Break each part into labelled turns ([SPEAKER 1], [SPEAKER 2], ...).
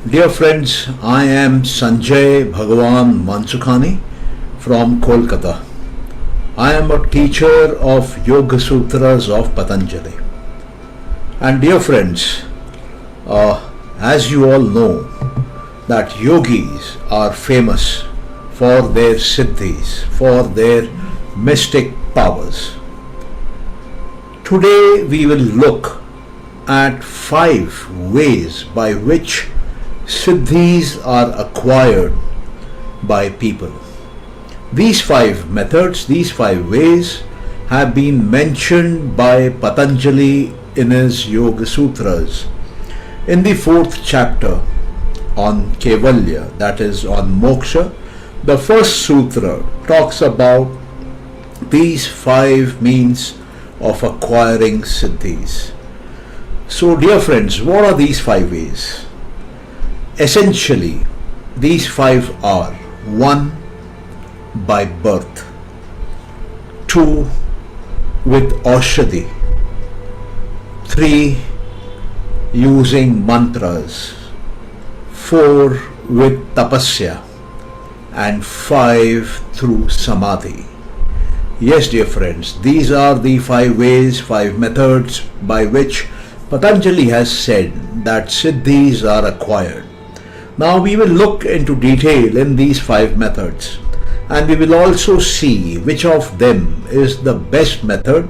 [SPEAKER 1] Dear friends, I am Sanjay Mansukhani from Kolkata. I am a teacher of Yoga Sutras of Patanjali. And dear friends, as you all know, that yogis are famous for their Siddhis, for their mystic powers. Today we will look at 5 ways by which Siddhis are acquired by people. These 5 methods, these 5 ways have been mentioned by Patanjali in his Yoga Sutras. In the 4th chapter on Kevalya, that is on Moksha, the first sutra talks about these 5 means of acquiring Siddhis. So dear friends, what are these 5 ways? Essentially, these 5 are: 1. By birth, 2. With Ashadi, 3. Using mantras, 4. With tapasya, and 5. Through Samadhi. Yes, dear friends, these are the 5 ways, 5 methods by which Patanjali has said that Siddhis are acquired. Now we will look into detail in these 5 methods, and we will also see which of them is the best method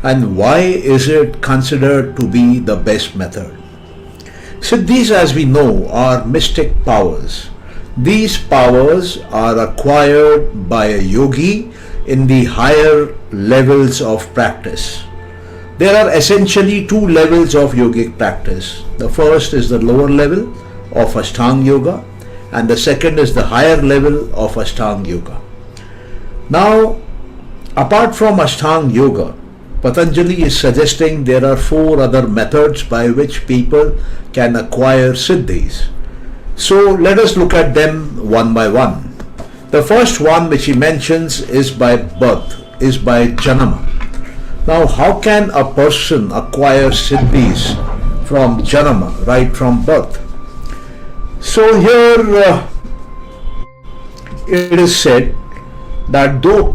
[SPEAKER 1] and why is it considered to be the best method. Siddhis, as we know, are mystic powers. These powers are acquired by a yogi in the higher levels of practice. There are essentially 2 levels of yogic practice. The first is the lower level of Ashtanga Yoga, and the second is the higher level of Ashtanga Yoga. Now, apart from Ashtanga Yoga, Patanjali is suggesting there are 4 other methods by which people can acquire Siddhis. So let us look at them one by one. The first one which he mentions is by birth, is by Janama. Now, how can a person acquire Siddhis from Janama, right from birth? So here it is said that though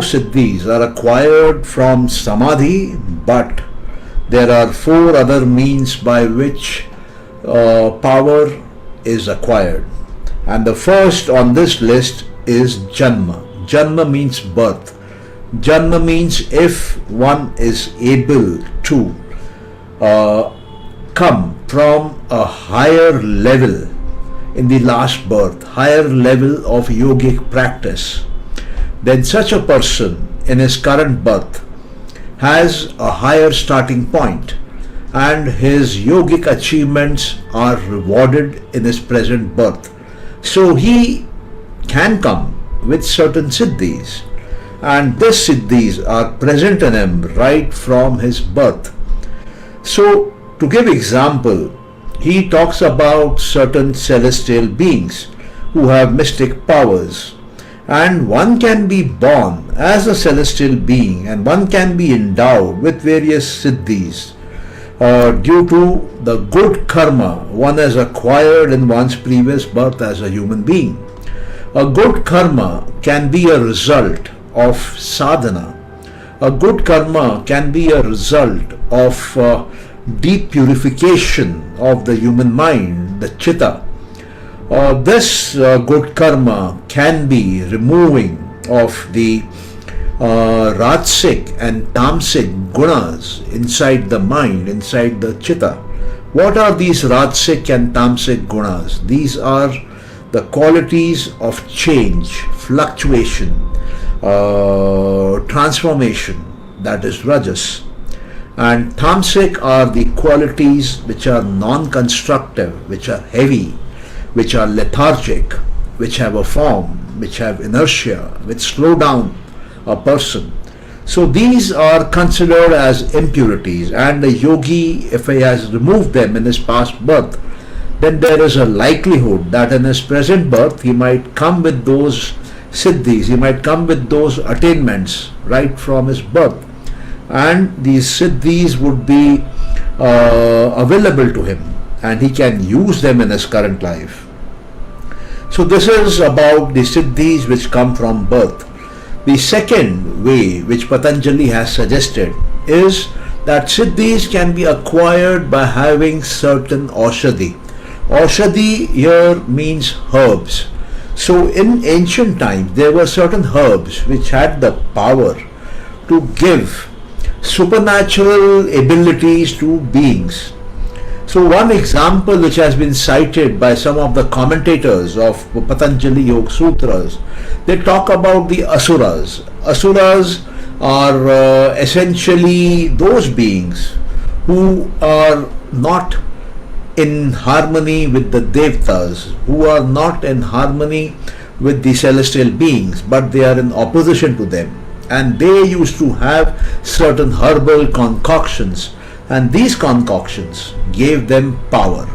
[SPEAKER 1] Siddhis are acquired from Samadhi, but there are 4 other means by which power is acquired. And the first on this list is Janma. Janma means birth. Janma means if one is able to come from a higher level in the last birth, higher level of yogic practice, then such a person in his current birth has a higher starting point and his yogic achievements are rewarded in his present birth. So he can come with certain Siddhis, and these Siddhis are present in him right from his birth. So to give example, he talks about certain celestial beings who have mystic powers, and one can be born as a celestial being and one can be endowed with various Siddhis due to the good karma one has acquired in one's previous birth as a human being. A good karma can be a result of sadhana. A good karma can be a result of deep purification of the human mind, the chitta. This good karma can be removing of the rajasic and tamasic gunas inside the mind, inside the chitta. What are these rajasic and tamasic gunas? These are the qualities of change, fluctuation, transformation, that is rajas. And tamasic are the qualities which are non-constructive, which are heavy, which are lethargic, which have a form, which have inertia, which slow down a person. So these are considered as impurities, and the yogi, if he has removed them in his past birth, then there is a likelihood that in his present birth he might come with those Siddhis, he might come with those attainments right from his birth, and these Siddhis would be available to him and he can use them in his current life. So this is about the Siddhis which come from birth. The second way which Patanjali has suggested is that Siddhis can be acquired by having certain Ashadi. Ashadi here means herbs. So in ancient times there were certain herbs which had the power to give supernatural abilities to beings. So one example which has been cited by some of the commentators of Patanjali Yoga Sutras, they talk about the Asuras. Asuras are essentially those beings who are not in harmony with the Devtas, who are not in harmony with the celestial beings, but they are in opposition to them. And they used to have certain herbal concoctions, and these concoctions gave them power.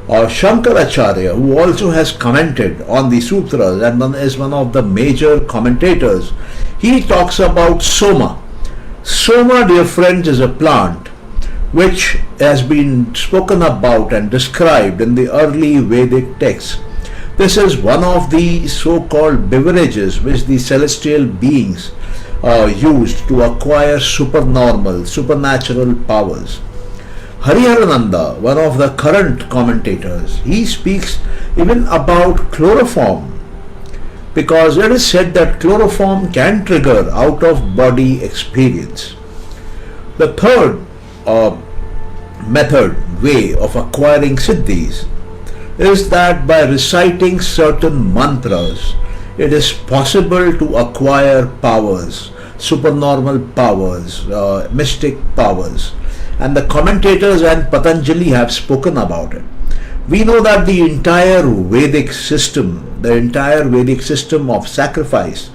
[SPEAKER 1] Shankaracharya, who also has commented on the sutras and is one of the major commentators, he talks about Soma. Soma, dear friends, is a plant which has been spoken about and described in the early Vedic texts. This is one of the so-called beverages which the celestial beings used to acquire supernatural powers. Hariharananda, one of the current commentators, he speaks even about chloroform, because it is said that chloroform can trigger out-of-body experience. The third way of acquiring Siddhis is that by reciting certain mantras, it is possible to acquire powers, supernormal powers, mystic powers. And the commentators and Patanjali have spoken about it. We know that the entire Vedic system of sacrifice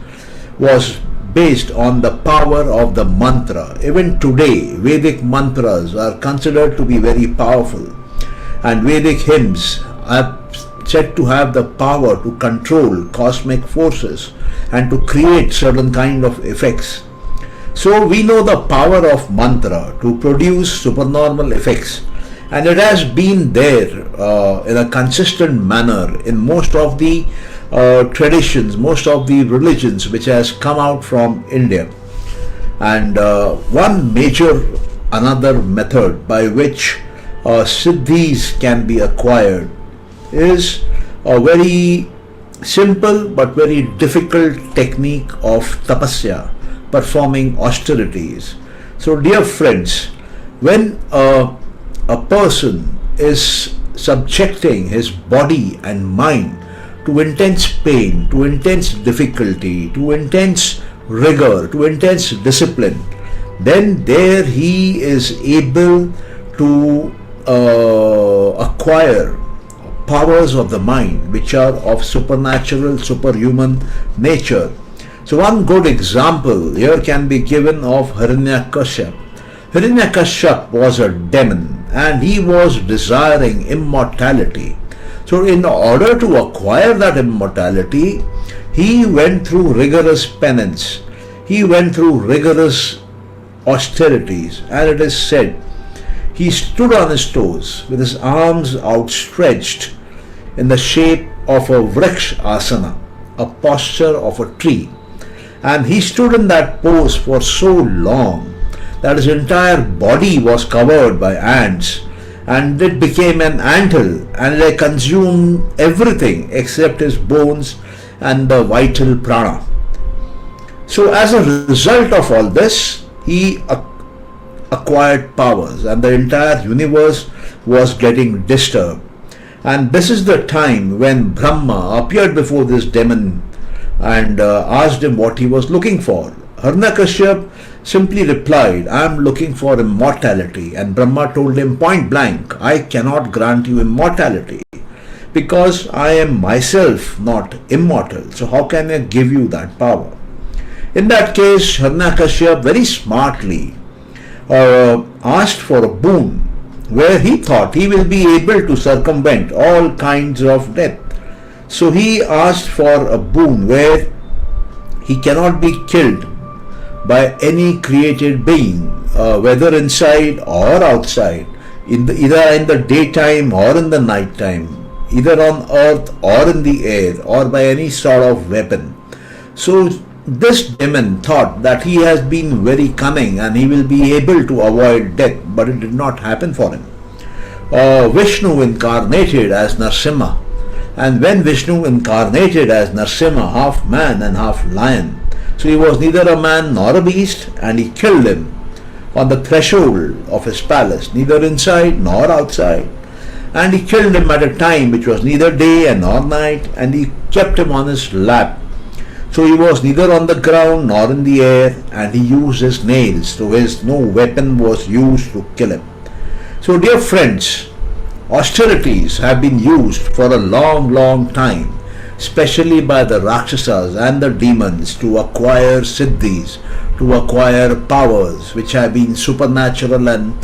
[SPEAKER 1] was based on the power of the mantra. Even today, Vedic mantras are considered to be very powerful, and Vedic hymns are said to have the power to control cosmic forces and to create certain kind of effects. So we know the power of mantra to produce supernormal effects, and it has been there in a consistent manner in most of the traditions, most of the religions which has come out from India. And another method by which Siddhis can be acquired is a very simple but very difficult technique of tapasya, performing austerities. So dear friends, when a person is subjecting his body and mind to intense pain, to intense difficulty, to intense rigor, to intense discipline, then there he is able to acquire powers of the mind which are of supernatural, superhuman nature. So one good example here can be given of Hiranyakashyap. Hiranyakashyap was a demon and he was desiring immortality. So in order to acquire that immortality, he went through rigorous penance. He went through rigorous austerities, and it is said he stood on his toes with his arms outstretched in the shape of a vriksha asana, a posture of a tree. And he stood in that pose for so long that his entire body was covered by ants, and it became an anthill, and they consumed everything except his bones and the vital prana. So as a result of all this, he acquired powers, and the entire universe was getting disturbed. And this is the time when Brahma appeared before this demon and asked him what he was looking for. Hiranyakashyap simply replied, "I am looking for immortality." And Brahma told him point blank, "I cannot grant you immortality because I am myself not immortal. So how can I give you that power?" In that case, Hiranyakashyap very smartly asked for a boon where he thought he will be able to circumvent all kinds of death. So he asked for a boon where he cannot be killed by any created being, whether inside or outside. either in the daytime or in the night time, either on earth or in the air or by any sort of weapon. So this demon thought that he has been very cunning and he will be able to avoid death, but it did not happen for him. Vishnu incarnated as Narsimha, and when Vishnu incarnated as Narsimha, half man and half lion, so he was neither a man nor a beast, and he killed him on the threshold of his palace, neither inside nor outside. And he killed him at a time which was neither day nor night, and he kept him on his lap. So he was neither on the ground nor in the air, and he used his nails, so no weapon was used to kill him. So dear friends, austerities have been used for a long time, especially by the Rakshasas and the demons, to acquire Siddhis, to acquire powers which have been supernatural and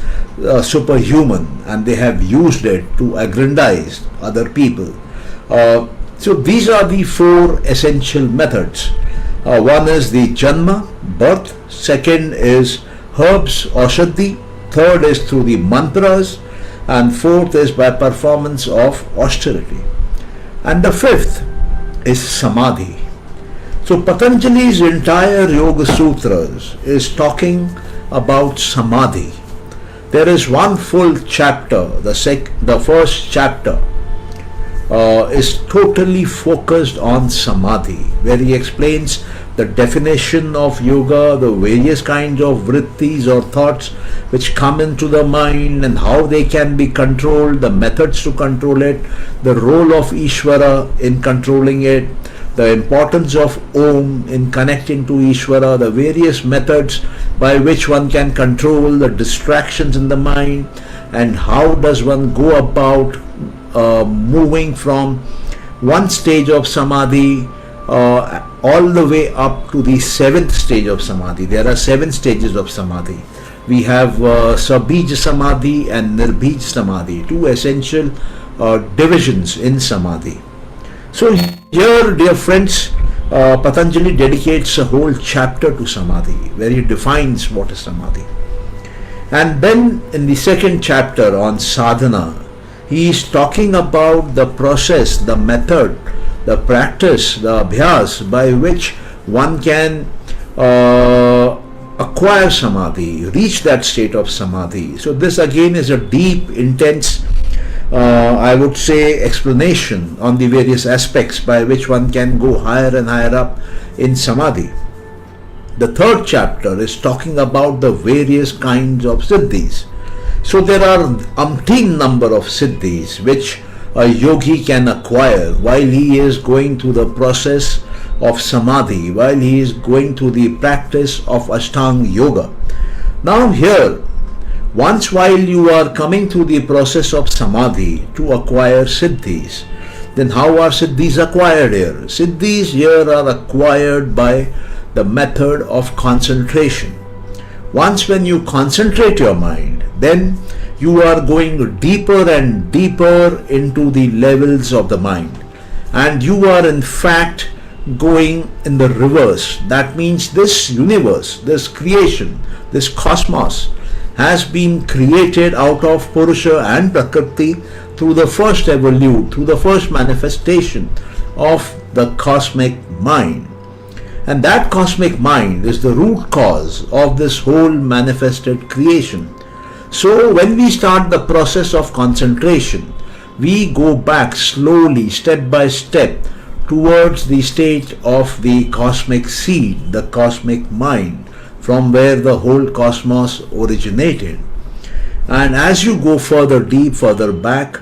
[SPEAKER 1] superhuman, and they have used it to aggrandize other people. So these are the four essential methods. One is the Janma, birth. Second is herbs, Ashadi. Third is through the mantras. And fourth is by performance of austerity. And the fifth is Samadhi. So Patanjali's entire Yoga Sutras is talking about Samadhi. There is one full chapter, the first chapter is totally focused on Samadhi, where he explains the definition of yoga, the various kinds of vrittis or thoughts which come into the mind and how they can be controlled, the methods to control it, the role of Ishvara in controlling it, the importance of Om in connecting to Ishvara, the various methods by which one can control the distractions in the mind, and how does one go about moving from one stage of Samadhi all the way up to the seventh stage of Samadhi. There are 7 stages of Samadhi. We have Sabij Samadhi and Nirbij Samadhi, 2 essential divisions in Samadhi. So here, dear friends, Patanjali dedicates a whole chapter to Samadhi, where he defines what is Samadhi. And then in the second chapter on sadhana, he is talking about the process, the method, the practice, the abhyas by which one can acquire Samadhi, reach that state of Samadhi. So this again is a deep, intense, I would say, explanation on the various aspects by which one can go higher and higher up in Samadhi. The third chapter is talking about the various kinds of Siddhis. So there are umpteen number of Siddhis which a yogi can acquire while he is going through the process of Samadhi, while he is going through the practice of Ashtanga Yoga. Now here, once while you are coming through the process of Samadhi to acquire Siddhis, then how are Siddhis acquired here? Siddhis here are acquired by the method of concentration. Once when you concentrate your mind, then you are going deeper and deeper into the levels of the mind, and you are in fact going in the reverse. That means this universe, this creation, this cosmos has been created out of Purusha and Prakriti through the first evolute, through the first manifestation of the cosmic mind. And that cosmic mind is the root cause of this whole manifested creation. So when we start the process of concentration, we go back slowly, step by step, towards the state of the cosmic seed, the cosmic mind, from where the whole cosmos originated. And as you go further deep, further back,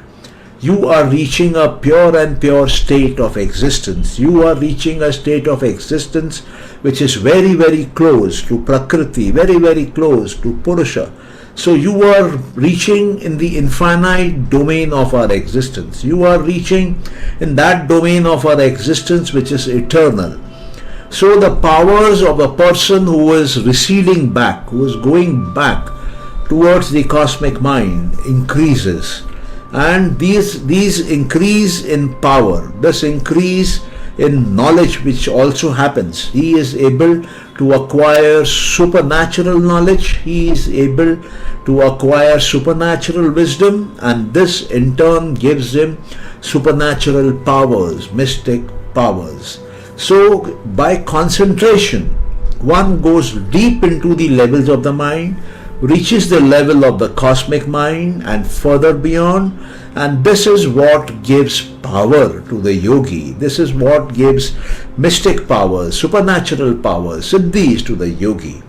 [SPEAKER 1] you are reaching a pure and pure state of existence. You are reaching a state of existence which is very, very close to Prakriti, very, very close to Purusha. So you are reaching in the infinite domain of our existence. You are reaching in that domain of our existence which is eternal. So the powers of a person who is receding back, who is going back towards the cosmic mind, increases. And these increase in power. This increase in knowledge which also happens. He is able to acquire supernatural knowledge, he is able to acquire supernatural wisdom, and this in turn gives him supernatural powers, mystic powers. So by concentration, one goes deep into the levels of the mind, reaches the level of the cosmic mind and further beyond, and this is what gives power to the yogi. This is what gives mystic powers, supernatural powers, siddhis to the yogi.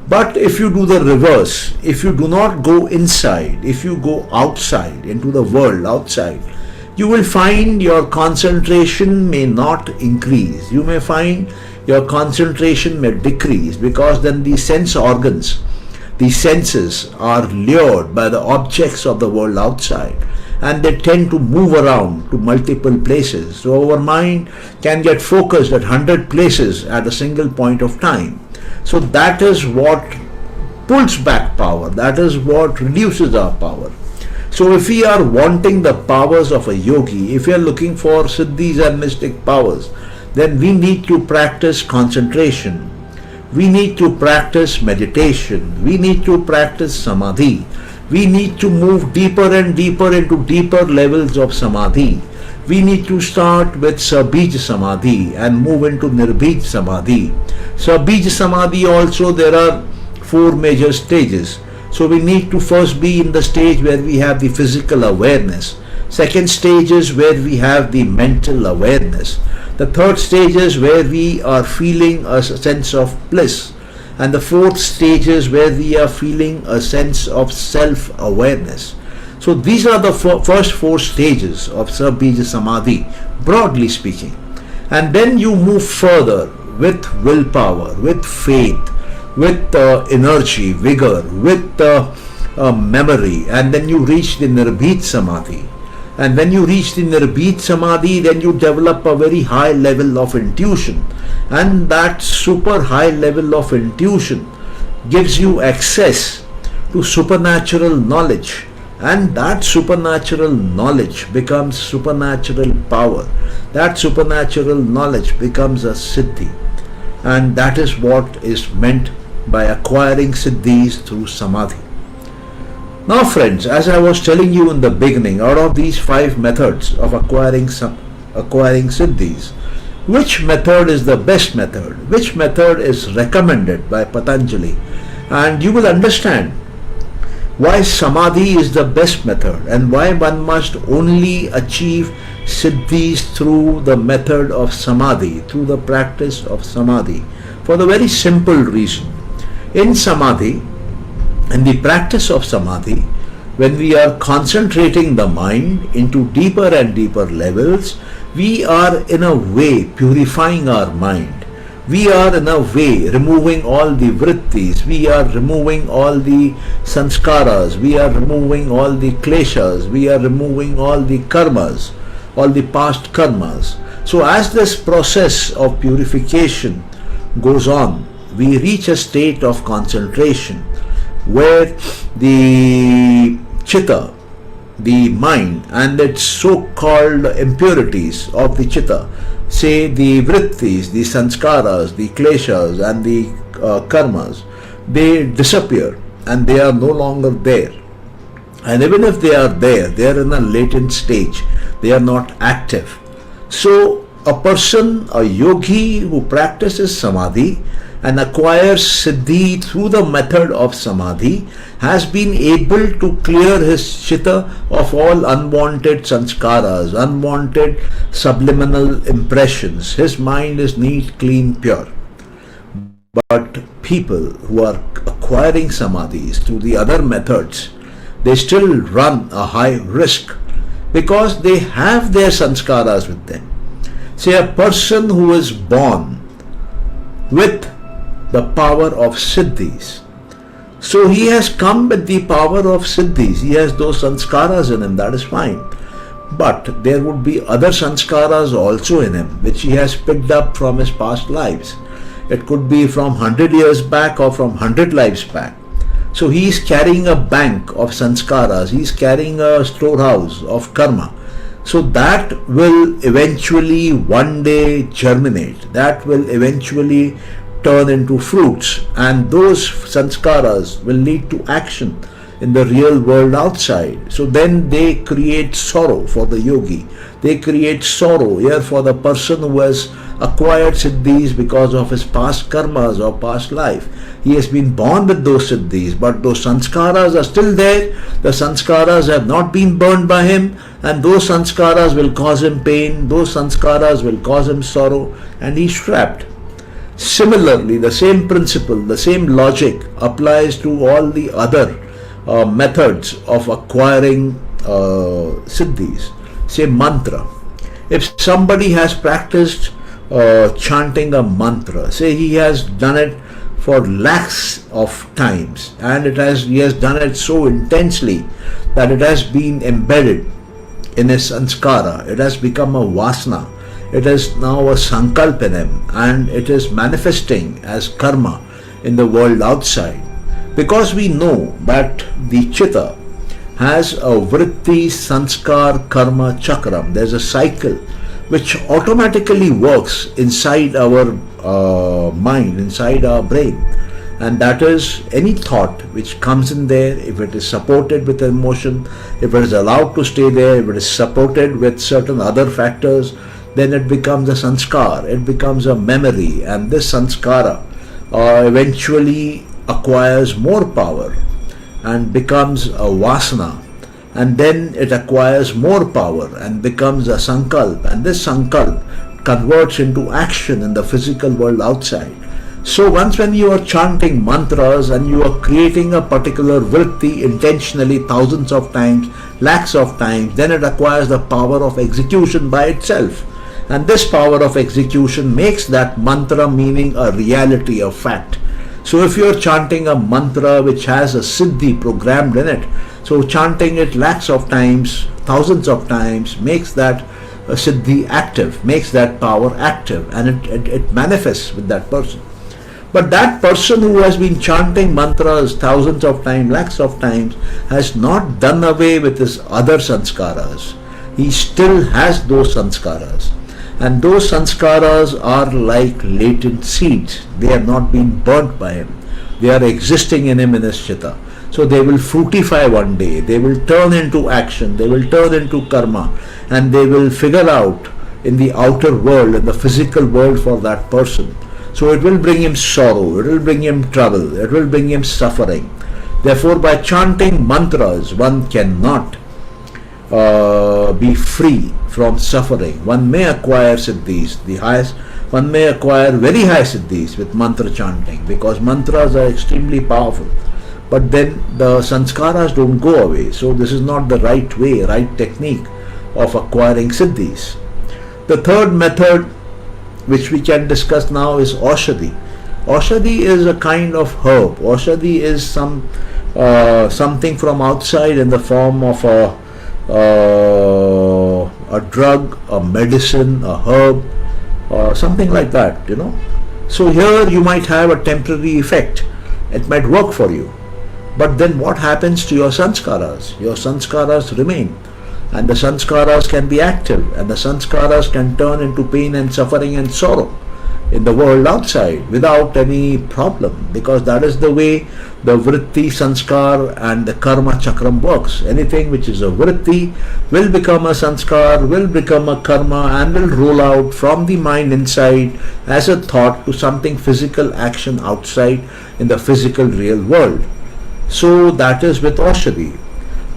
[SPEAKER 1] But if you do the reverse, if you do not go inside, if you go outside into the world outside, you will find your concentration may not increase. You may find your concentration may decrease, because then the sense organs, the senses are lured by the objects of the world outside, and they tend to move around to multiple places. So our mind can get focused at 100 places at a single point of time. So that is what pulls back power, that is what reduces our power. So if we are wanting the powers of a yogi, if we are looking for siddhis and mystic powers, then we need to practice concentration, we need to practice meditation, we need to practice samadhi, we need to move deeper and deeper into deeper levels of samadhi. We need to start with Sabij Samadhi and move into Nirbij Samadhi. Sabij Samadhi also, there are 4 major stages. So we need to first be in the stage where we have the physical awareness. Second stage is where we have the mental awareness. The third stage is where we are feeling a sense of bliss. And the fourth stage is where we are feeling a sense of self-awareness. So these are the first 4 stages of Sabij Samadhi, broadly speaking. And then you move further with willpower, with faith, with energy, vigor, with memory, and then you reach the Nirbhit Samadhi. And when you reach the Nirbhit Samadhi, then you develop a very high level of intuition, and that super high level of intuition gives you access to supernatural knowledge, and that supernatural knowledge becomes supernatural power. That supernatural knowledge becomes a siddhi, and that is what is meant by acquiring siddhis through samadhi. Now friends, as I was telling you in the beginning, out of these 5 methods of acquiring siddhis, which method is the best method? Which method is recommended by Patanjali? And you will understand why samadhi is the best method and why one must only achieve siddhis through the method of samadhi, through the practice of samadhi, for the very simple reason. In samadhi, in the practice of samadhi, when we are concentrating the mind into deeper and deeper levels, we are in a way purifying our mind. We are in a way removing all the vrittis, we are removing all the sanskaras, we are removing all the kleshas, we are removing all the karmas, all the past karmas. So as this process of purification goes on, we reach a state of concentration where the chitta, the mind, and its so-called impurities of the chitta, say the vrittis, the sanskaras, the kleshas and the karmas, they disappear and they are no longer there. And even if they are there, they are in a latent stage, they are not active. So a person, a yogi who practices samadhi and acquires siddhi through the method of samadhi has been able to clear his chitta of all unwanted sanskaras, unwanted subliminal impressions. His mind is neat, clean, pure. But people who are acquiring samadhis through the other methods, they still run a high risk because they have their sanskaras with them. Say a person who is born with the power of siddhis, so he has come with the power of siddhis, he has those sanskaras in him, that is fine. But there would be other sanskaras also in him which he has picked up from his past lives. It could be from 100 years back or from 100 lives back. So he is carrying a bank of sanskaras, he is carrying a storehouse of karma. So that will eventually one day germinate, that will eventually turn into fruits, and those sanskaras will lead to action in the real world outside. So then they create sorrow for the yogi. They create sorrow here for the person who has acquired siddhis because of his past karmas or past life. He has been born with those siddhis, but those sanskaras are still there. The sanskaras have not been burned by him, and those sanskaras will cause him pain, those sanskaras will cause him sorrow, and he's trapped. Similarly, the same principle, the same logic applies to all the other methods of acquiring siddhis. Say mantra. If somebody has practiced chanting a mantra, say he has done it for lakhs of times, and he has done it so intensely that it has been embedded in his sanskara, it has become a vasana, it is now a sankalp in him, and it is manifesting as karma in the world outside. Because we know that the chitta has a vritti, sanskar, karma, chakram. There's a cycle which automatically works inside our mind, inside our brain. And that is any thought which comes in there, if it is supported with emotion, if it is allowed to stay there, if it is supported with certain other factors, then it becomes a sanskar, it becomes a memory, and this sanskara eventually acquires more power and becomes a vasana, and then it acquires more power and becomes a sankalp, and this sankalp converts into action in the physical world outside. So once when you are chanting mantras and you are creating a particular vritti intentionally thousands of times, lakhs of times, then it acquires the power of execution by itself. And this power of execution makes that mantra meaning a reality, a fact. So if you are chanting a mantra which has a siddhi programmed in it, so chanting it lakhs of times, thousands of times, makes that siddhi active, makes that power active, and it manifests with that person. But that person who has been chanting mantras thousands of times, lakhs of times, has not done away with his other sanskaras. He still has those sanskaras. And those sanskaras are like latent seeds. They have not been burnt by him. They are existing in him in his chitta. So they will fructify one day. They will turn into action. They will turn into karma. And they will figure out in the outer world, in the physical world for that person. So it will bring him sorrow. It will bring him trouble. It will bring him suffering. Therefore, by chanting mantras, one cannot be free from suffering. One may acquire siddhis, the highest, one may acquire very high siddhis with mantra chanting, because mantras are extremely powerful. But then the sanskaras don't go away. So this is not the right way, right technique of acquiring siddhis. The third method which we can discuss now is Ashadi. Ashadi is a kind of herb. Ashadi is something from outside in the form of a drug, a medicine, a herb, something like that, So here you might have a temporary effect. It might work for you. But then what happens to your sanskaras? Your sanskaras remain. And the sanskaras can be active. And the sanskaras can turn into pain and suffering and sorrow in the world outside without any problem, because that is the way the vritti, sanskar and the karma chakram works. Anything which is a vritti will become a sanskar, will become a karma, and will roll out from the mind inside as a thought to something physical action outside in the physical real world. So that is with Ashadi.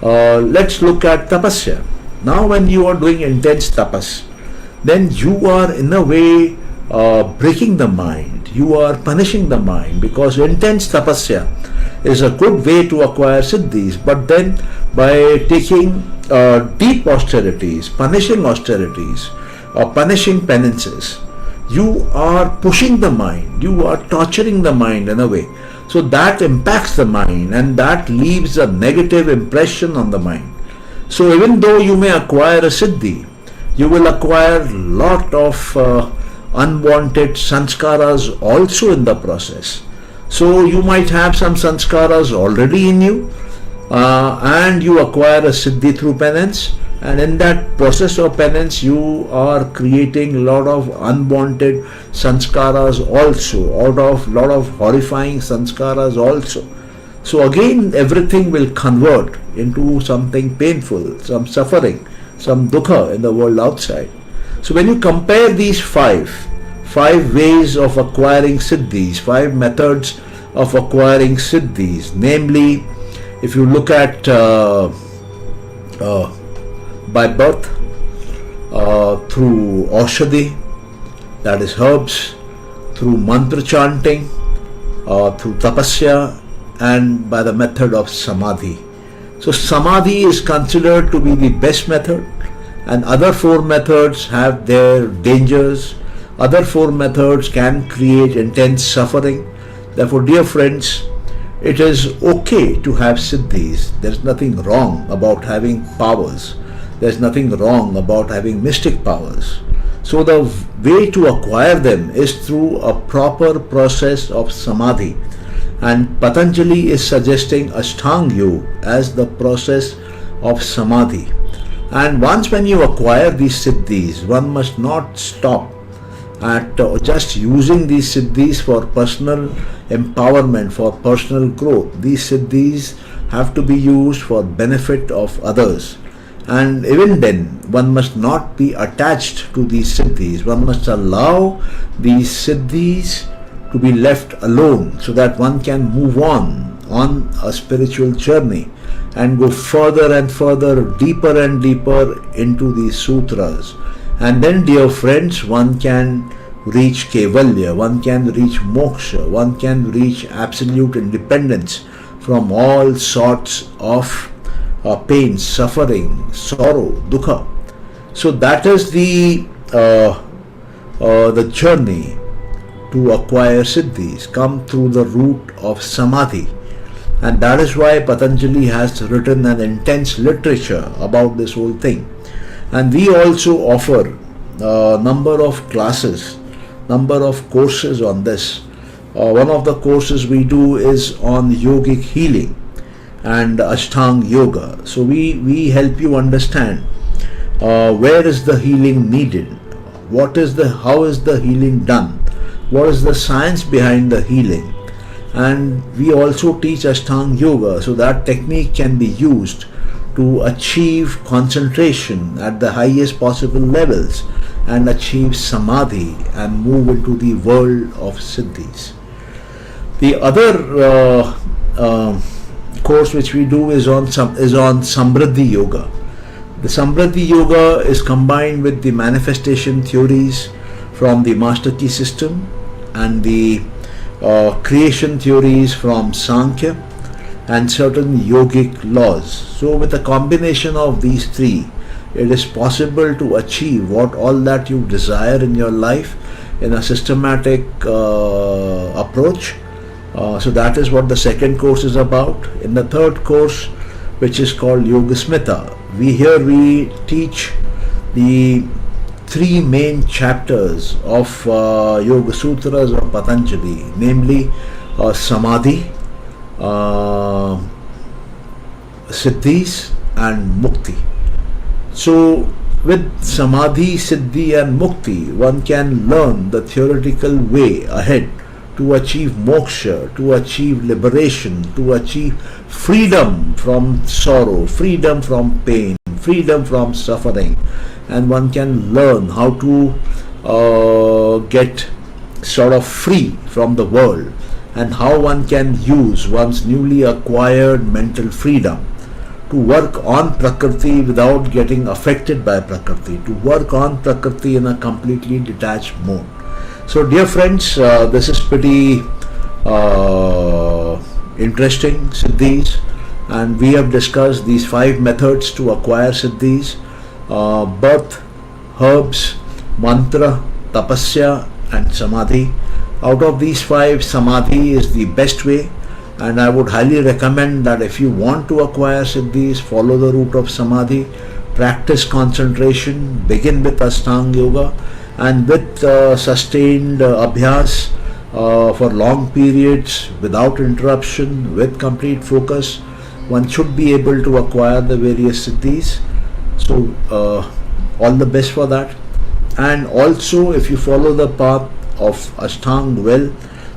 [SPEAKER 1] Let's look at tapasya. Now when you are doing intense tapas, then you are in a way breaking the mind, you are punishing the mind, because intense tapasya is a good way to acquire siddhis. But then by taking deep austerities, punishing austerities, or punishing penances, you are pushing the mind, you are torturing the mind in a way. So that impacts the mind, and that leaves a negative impression on the mind. So even though you may acquire a siddhi, you will acquire lot of unwanted sanskaras also in the process. So you might have some sanskaras already in you, and you acquire a siddhi through penance, And in that process of penance, you are creating a lot of unwanted sanskaras also, out of lot of horrifying sanskaras also. So again, everything will convert into something painful, some suffering, some dukkha in the world outside. So when you compare these five ways of acquiring siddhis, five methods of acquiring siddhis, namely, if you look at by birth, through Ashadi, that is herbs, through mantra chanting, through tapasya, and by the method of Samadhi. So Samadhi is considered to be the best method, and other four methods have their dangers. Other four methods can create intense suffering. Therefore, dear friends, it is okay to have siddhis. There is nothing wrong about having powers. There is nothing wrong about having mystic powers. So the way to acquire them is through a proper process of Samadhi. And Patanjali is suggesting Ashtanga Yoga as the process of Samadhi. And once when you acquire these siddhis, one must not stop at just using these siddhis for personal empowerment, for personal growth. These siddhis have to be used for benefit of others. And even then, one must not be attached to these siddhis. One must allow these siddhis to be left alone so that one can move on a spiritual journey and go further and further, deeper and deeper into these sutras. And then, dear friends, one can reach Kevalya, one can reach moksha, one can reach absolute independence from all sorts of pain, suffering, sorrow, dukkha. So that is the journey to acquire siddhis, come through the route of Samadhi. And that is why Patanjali has written an intense literature about this whole thing. And we also offer a number of classes, number of courses on this. One of the courses we do is on yogic healing and Ashtanga Yoga. So we help you understand where is the healing needed, how is the healing done, what is the science behind the healing. And we also teach Ashtanga Yoga, so that technique can be used to achieve concentration at the highest possible levels and achieve Samadhi and move into the world of Siddhis. The other course which we do is on Sambradhi Yoga. The Sambradhi Yoga is combined with the manifestation theories from the Master Key system and the creation theories from Sankhya and certain yogic laws. So with a combination of these three, it is possible to achieve all that you desire in your life in a systematic approach. So that is what the second course is about. In the third course, which is called Yoga Smita, we teach the three main chapters of Yoga Sutras of Patanjali, namely Samadhi, Siddhis and Mukti. So with Samadhi, Siddhi and Mukti, one can learn the theoretical way ahead to achieve moksha, to achieve liberation, to achieve freedom from sorrow, freedom from pain, freedom from suffering. And one can learn how to get sort of free from the world, and how one can use one's newly acquired mental freedom to work on Prakriti without getting affected by Prakriti, to work on Prakriti in a completely detached mode. So dear friends, this is pretty interesting, Siddhis, and we have discussed these 5 methods to acquire Siddhis: birth, herbs, mantra, tapasya and Samadhi. Out of these 5, Samadhi is the best way, and I would highly recommend that if you want to acquire Siddhis, follow the route of Samadhi, practice concentration, begin with Ashtanga Yoga, and with sustained abhyas for long periods without interruption, with complete focus, one should be able to acquire the various Siddhis. So all the best for that. And also, if you follow the path of Ashtanga well,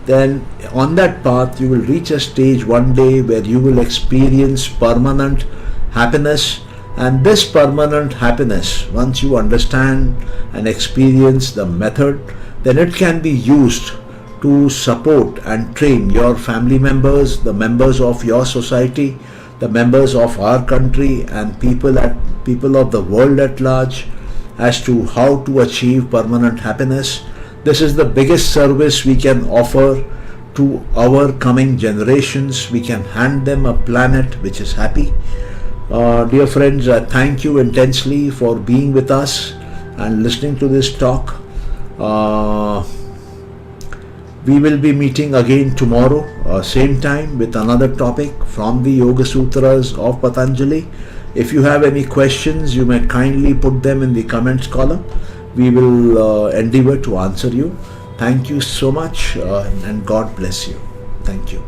[SPEAKER 1] then on that path you will reach a stage one day where you will experience permanent happiness. And this permanent happiness, once you understand and experience the method, then it can be used to support and train your family members, the members of your society, the members of our country, and people of the world at large, as to how to achieve permanent happiness. This is the biggest service we can offer to our coming generations. We can hand them a planet which is happy. Dear friends, I thank you intensely for being with us and listening to this talk. We will be meeting again tomorrow, same time, with another topic from the Yoga Sutras of Patanjali. If you have any questions, you may kindly put them in the comments column. We will endeavor to answer you. Thank you so much, and God bless you. Thank you.